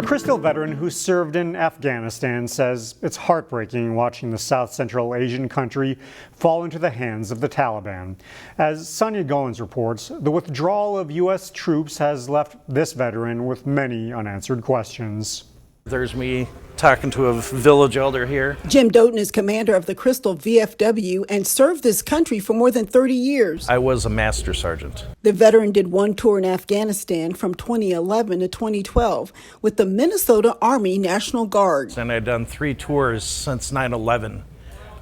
Crystal veteran who served in Afghanistan says it's heartbreaking watching the South Central Asian country fall into the hands of the Taliban. As Sonia Goins reports, the withdrawal of U.S. troops has left this veteran with many unanswered questions. There's me talking to a village elder here. Jim Doughton is commander of the Crystal VFW and served this country for more than 30 years. I was a master sergeant. The veteran did one tour in Afghanistan from 2011 to 2012 with the Minnesota Army National Guard. And I've done 3 tours since 9/11,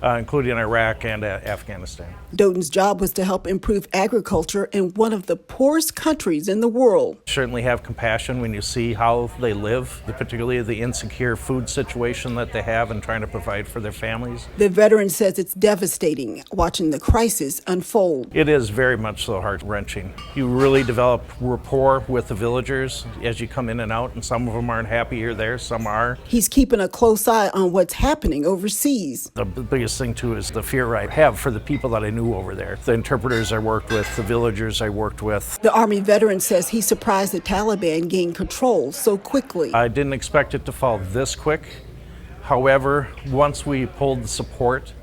including Iraq and Afghanistan. Doughton's job was to help improve agriculture in one of the poorest countries in the world. Certainly have compassion when you see how they live, particularly the insecure food situation that they have and trying to provide for their families. The veteran says it's devastating watching the crisis unfold. It is very much so heart-wrenching. You really develop rapport with the villagers as you come in and out, and some of them aren't happy you're there, some are. He's keeping a close eye on what's happening overseas. The biggest thing too is the fear I have for the people that I knew over there. The interpreters I worked with, the villagers I worked with. The Army veteran says he's surprised the Taliban gained control so quickly. I didn't expect it to fall this quick. However, once we pulled the support,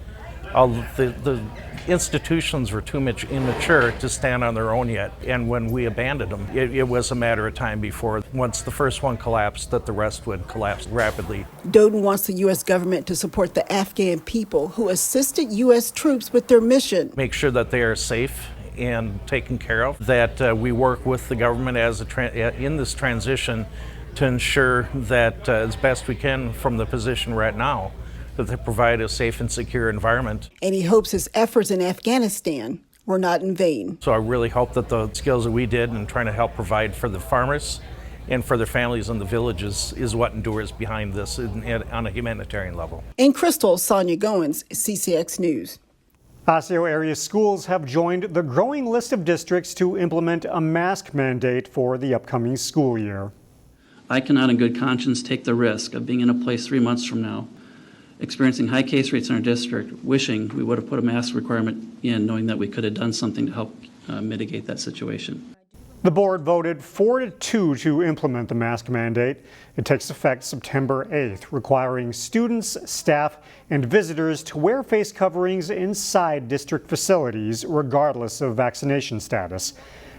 the institutions were too much immature to stand on their own yet. And when we abandoned them, it was a matter of time before, once the first one collapsed, that the rest would collapse rapidly. Doughton wants the U.S. government to support the Afghan people who assisted U.S. troops with their mission. Make sure that they are safe and taken care of, that we work with the government as in this transition to ensure that as best we can from the position right now, that they provide a safe and secure environment. And he hopes his efforts in Afghanistan were not in vain. So I really hope that the skills that we did in trying to help provide for the farmers and for their families in the villages is what endures behind this on a humanitarian level. In Crystal, Sonia Goins, CCX News. Osseo area schools have joined the growing list of districts to implement a mask mandate for the upcoming school year. I cannot in good conscience take the risk of being in a place 3 months from now experiencing high case rates in our district, wishing we would have put a mask requirement in, knowing that we could have done something to help mitigate that situation. The board voted 4-2 to implement the mask mandate. It takes effect September 8th, requiring students, staff, and visitors to wear face coverings inside district facilities, regardless of vaccination status.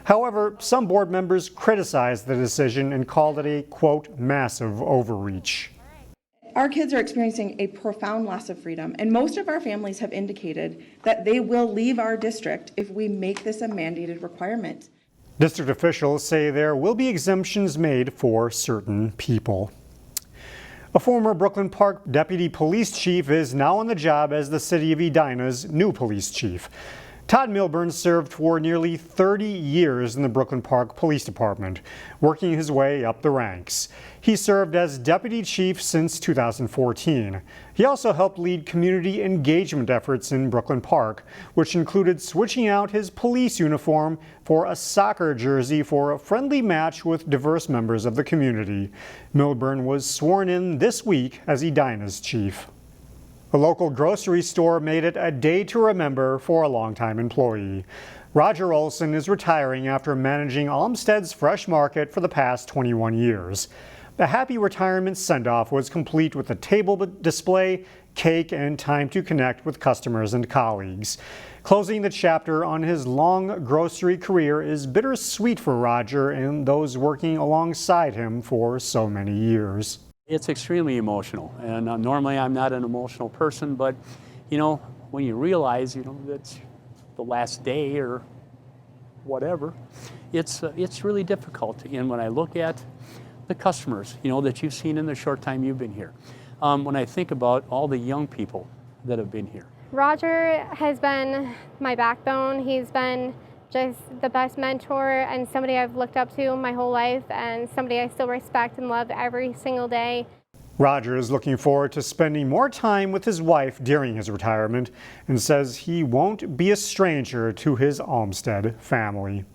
However, some board members criticized the decision and called it a, quote, massive overreach. Our kids are experiencing a profound loss of freedom, and most of our families have indicated that they will leave our district if we make this a mandated requirement. District officials say there will be exemptions made for certain people. A former Brooklyn Park deputy police chief is now on the job as the city of Edina's new police chief. Todd Milburn served for nearly 30 years in the Brooklyn Park Police Department, working his way up the ranks. He served as deputy chief since 2014. He also helped lead community engagement efforts in Brooklyn Park, which included switching out his police uniform for a soccer jersey for a friendly match with diverse members of the community. Milburn was sworn in this week as Edina's chief. A local grocery store made it a day to remember for a longtime employee. Roger Olson is retiring after managing Almsted's Fresh Market for the past 21 years. The happy retirement send-off was complete with a table display, cake, and time to connect with customers and colleagues. Closing the chapter on his long grocery career is bittersweet for Roger and those working alongside him for so many years. It's extremely emotional, and normally I'm not an emotional person, but you know, when you realize, you know, that's the last day or whatever, it's really difficult. And when I look at the customers, you know, that you've seen in the short time you've been here, when I think about all the young people that have been here. Roger has been my backbone. He's been just the best mentor and somebody I've looked up to my whole life and somebody I still respect and love every single day. Roger is looking forward to spending more time with his wife during his retirement and says he won't be a stranger to his Almsted family.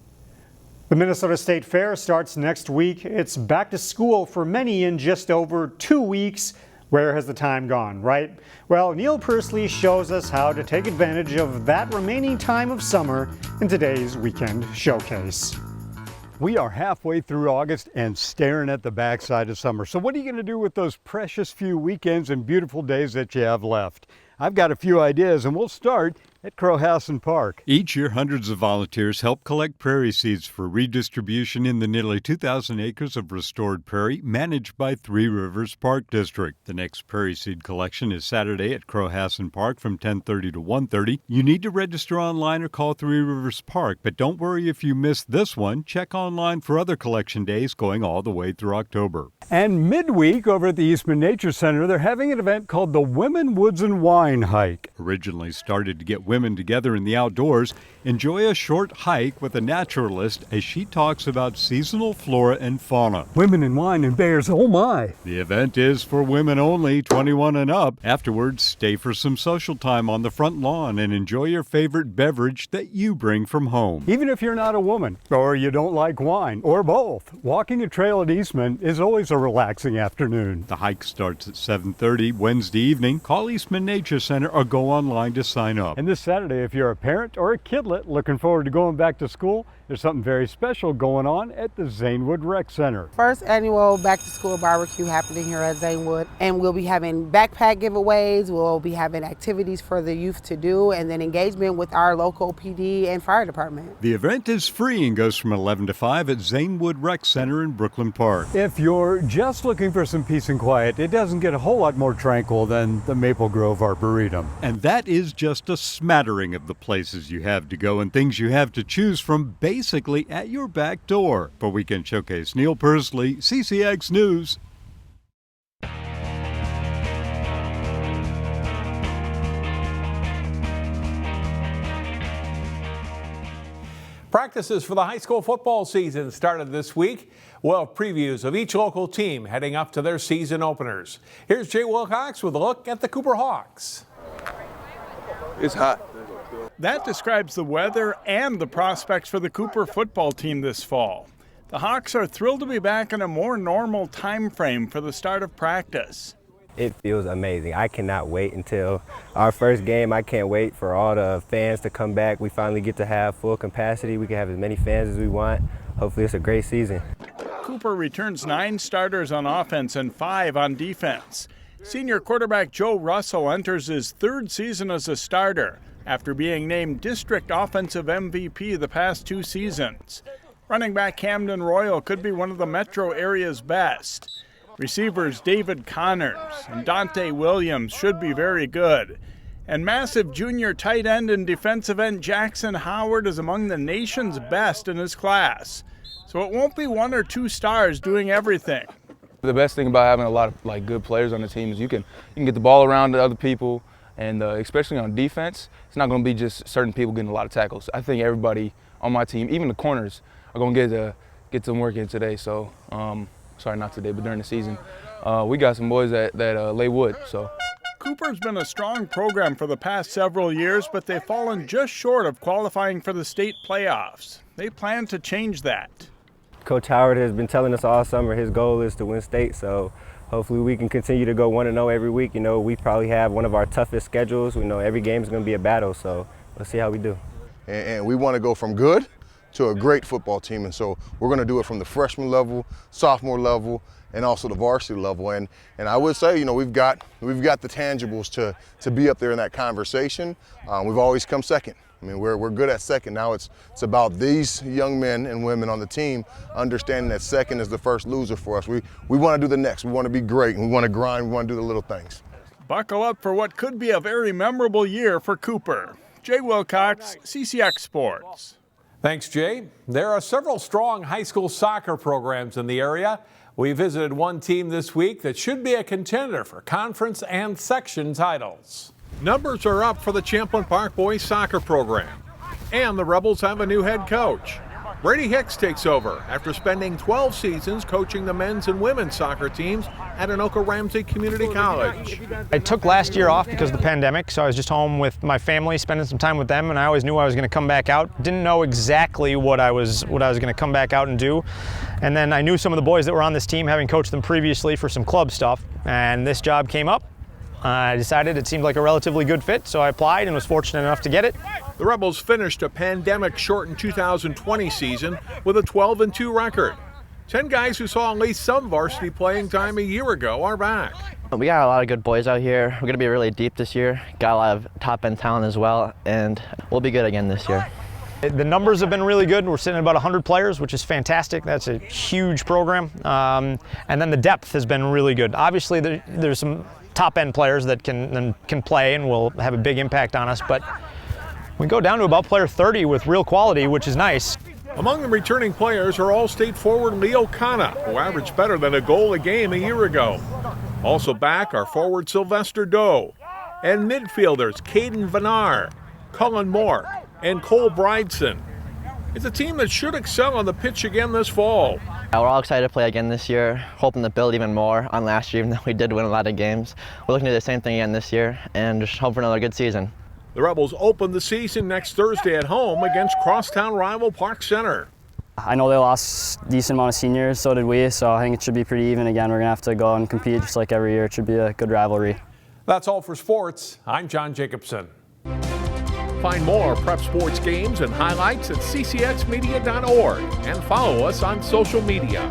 The Minnesota State Fair starts next week. It's back to school for many in just over 2 weeks. Where has the time gone, right? Well, Neil Persley shows us how to take advantage of that remaining time of summer in today's Weekend Showcase. We are halfway through August and staring at the backside of summer. So what are you going to do with those precious few weekends and beautiful days that you have left? I've got a few ideas, and we'll start at CROW-HASSAN Park. Each year, hundreds of volunteers help collect prairie seeds for redistribution in the nearly 2,000 acres of restored prairie managed by Three Rivers Park District. The next prairie seed collection is Saturday at CROW-HASSAN Park from 10:30 to 1:30. You need to register online or call Three Rivers Park, but don't worry if you missed this one. Check online for other collection days going all the way through October. And midweek over at the Eastman Nature Center, they're having an event called the Women, Woods, and Wine Hike. Originally started to get women together in the outdoors, enjoy a short hike with a naturalist as she talks about seasonal flora and fauna. Women and wine and bears, oh my! The event is for women only, 21 and up. Afterwards, stay for some social time on the front lawn and enjoy your favorite beverage that you bring from home. Even if you're not a woman, or you don't like wine, or both, walking a trail at Eastman is always a relaxing afternoon. The hike starts at 7:30 Wednesday evening. Call Eastman Nature Center or go online to sign up. And this Saturday, if you're a parent or a kidlet looking forward to going back to school, there's something very special going on at the Zanewood Rec Center. First annual back to school barbecue happening here at Zanewood, and we'll be having backpack giveaways, we'll be having activities for the youth to do, and then engagement with our local PD and fire department. The event is free and goes from 11 to 5 at Zanewood Rec Center in Brooklyn Park. If you're just looking for some peace and quiet, it doesn't get a whole lot more tranquil than the Maple Grove Arboretum. And that is just a smattering of the places you have to go and things you have to choose from basically at your back door. For Weekend Showcase, Neil Persley, CCX News. Practices for the high school football season started this week. We'll have previews of each local team heading up to their season openers. Here's Jay Wilcox with a look at the Cooper Hawks. It's hot. That describes the weather and the prospects for the Cooper football team this fall. The Hawks are thrilled to be back in a more normal time frame for the start of practice. It feels amazing. I cannot wait until our first game. I can't wait for all the fans to come back. We finally get to have full capacity. We can have as many fans as we want. Hopefully it's a great season. Cooper returns 9 starters on offense and 5 on defense. Senior quarterback Joe Russell enters his 3rd season as a starter after being named District Offensive MVP the past 2 seasons. Running back Camden Royal could be one of the metro area's best. Receivers David Connors and Dante Williams should be very good. And massive junior tight end and defensive end Jackson Howard is among the nation's best in his class. So it won't be 1 or 2 stars doing everything. The best thing about having a lot of good players on the team is you can get the ball around to other people, and especially on defense, it's not going to be just certain people getting a lot of tackles. I think everybody on my team, even the corners, are going to get some work in today. So, sorry, not today, but during the season, we got some boys that lay wood. So. Cooper's been a strong program for the past several years, but they've fallen just short of qualifying for the state playoffs. They plan to change that. Coach Howard has been telling us all summer his goal is to win state, so hopefully we can continue to go 1-0 every week. You know, we probably have one of our toughest schedules. We know every game is going to be a battle, so let's see how we do. And we want to go from good to a great football team, and so we're going to do it from the freshman level, sophomore level, and also the varsity level. And I would say, you know, we've got the tangibles to be up there in that conversation. We've always come second. I mean, we're good at second. Now it's about these young men and women on the team understanding that second is the first loser for us. We want to do the next. We want to be great, and we want to grind. We want to do the little things. Buckle up for what could be a very memorable year for Cooper. Jay Wilcox, CCX Sports. Thanks, Jay. There are several strong high school soccer programs in the area. We visited one team this week that should be a contender for conference and section titles. Numbers are up for the Champlin Park boys soccer program, and the Rebels have a new head coach. Brady Hicks takes over after spending 12 seasons coaching the men's and women's soccer teams at Anoka Ramsey Community College. I took last year off because of the pandemic, so I was just home with my family, spending some time with them, and I always knew I was going to come back out. Didn't know exactly what I was going to come back out and do. And then I knew some of the boys that were on this team, having coached them previously for some club stuff, and this job came up. I decided it seemed like a relatively good fit, so I applied and was fortunate enough to get it. The Rebels finished a pandemic-shortened 2020 season with a 12-2 record. 10 guys who saw at least some varsity playing time a year ago are back. We got a lot of good boys out here. We're going to be really deep this year. Got a lot of top-end talent as well, and we'll be good again this year. The numbers have been really good. We're sitting at about 100 players, which is fantastic. That's a huge program. And then the depth has been really good. Obviously, there's some top-end players that can play and will have a big impact on us, but we go down to about player 30 with real quality, which is nice. Among the returning players are All-State forward Leo Kana, who averaged better than a goal a game a year ago. Also back are forward Sylvester Doe and midfielders Caden Vanar, Cullen Moore, and Cole Brideson. It's a team that should excel on the pitch again this fall. We're all excited to play again this year, hoping to build even more on last year, even though we did win a lot of games. We're looking to do the same thing again this year and just hope for another good season. The Rebels open the season next Thursday at home against crosstown rival Park Center. I know they lost a decent amount of seniors, so did we, so I think it should be pretty even again. We're going to have to go out and compete just like every year. It should be a good rivalry. That's all for sports. I'm John Jacobson. Find more prep sports games and highlights at ccxmedia.org and follow us on social media.